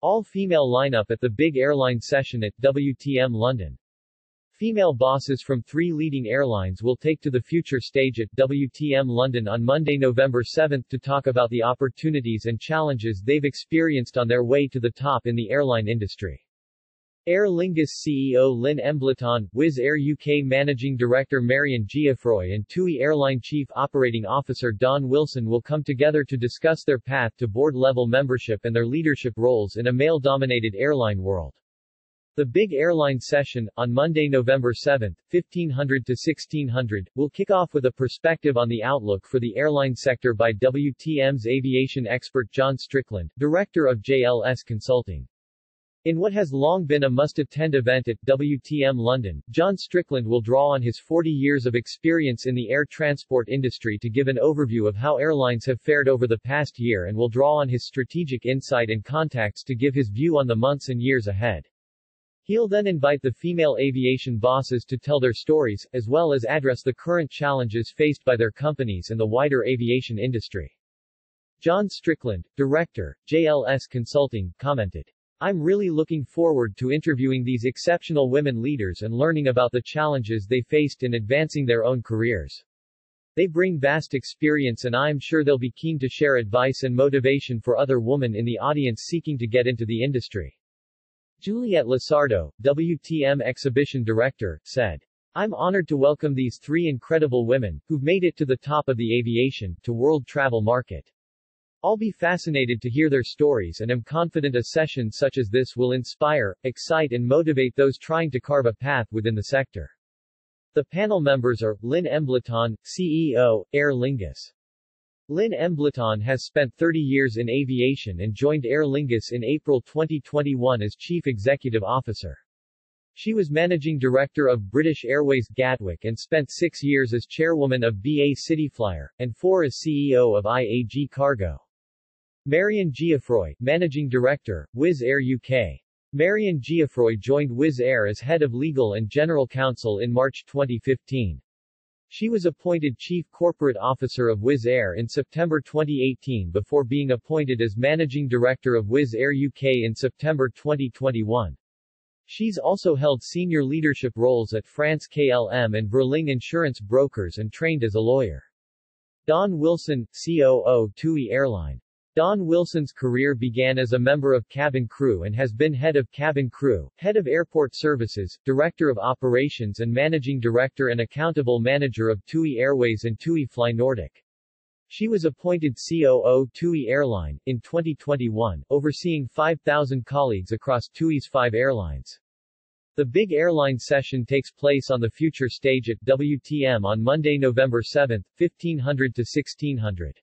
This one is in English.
All-female lineup at the big airline session at WTM London. Female bosses from 3 leading airlines will take to the future stage at WTM London on Monday, November 7 to talk about the opportunities and challenges they've experienced on their way to the top in the airline industry. Aer Lingus CEO Lynn Embleton, Wizz Air UK Managing Director Marion Geoffroy and TUI Airline Chief Operating Officer Don Wilson will come together to discuss their path to board-level membership and their leadership roles in a male-dominated airline world. The Big Airline Session, on Monday, November 7, 1500 to 1600, will kick off with a perspective on the outlook for the airline sector by WTM's aviation expert John Strickland, Director of JLS Consulting. In what has long been a must-attend event at WTM London, John Strickland will draw on his 40 years of experience in the air transport industry to give an overview of how airlines have fared over the past year and will draw on his strategic insight and contacts to give his view on the months and years ahead. He'll then invite the female aviation bosses to tell their stories, as well as address the current challenges faced by their companies and the wider aviation industry. John Strickland, Director, JLS Consulting, commented, "I'm really looking forward to interviewing these exceptional women leaders and learning about the challenges they faced in advancing their own careers. They bring vast experience and I'm sure they'll be keen to share advice and motivation for other women in the audience seeking to get into the industry." Juliette Lissardo, WTM Exhibition Director, said, "I'm honored to welcome these 3 incredible women, who've made it to the top of the aviation, to world travel market. I'll be fascinated to hear their stories and am confident a session such as this will inspire, excite and motivate those trying to carve a path within the sector." The panel members are, Lynn Embleton, CEO, Aer Lingus. Lynn Embleton has spent 30 years in aviation and joined Aer Lingus in April 2021 as Chief Executive Officer. She was Managing Director of British Airways Gatwick and spent 6 years as Chairwoman of BA Cityflyer, and 4 as CEO of IAG Cargo. Marion Geoffroy, Managing Director, Wizz Air UK. Marion Geoffroy joined Wizz Air as Head of Legal and General Counsel in March 2015. She was appointed Chief Corporate Officer of Wizz Air in September 2018 before being appointed as Managing Director of Wizz Air UK in September 2021. She's also held senior leadership roles at France KLM and Verling Insurance Brokers and trained as a lawyer. Don Wilson, COO TUI Airline. Don Wilson's career began as a member of cabin crew and has been head of cabin crew, head of airport services, director of operations and managing director and accountable manager of TUI Airways and TUI Fly Nordic. She was appointed COO TUI Airline, in 2021, overseeing 5,000 colleagues across TUI's 5 airlines. The Big Airline Session takes place on the future stage at WTM on Monday, November 7, 1500 to 1600.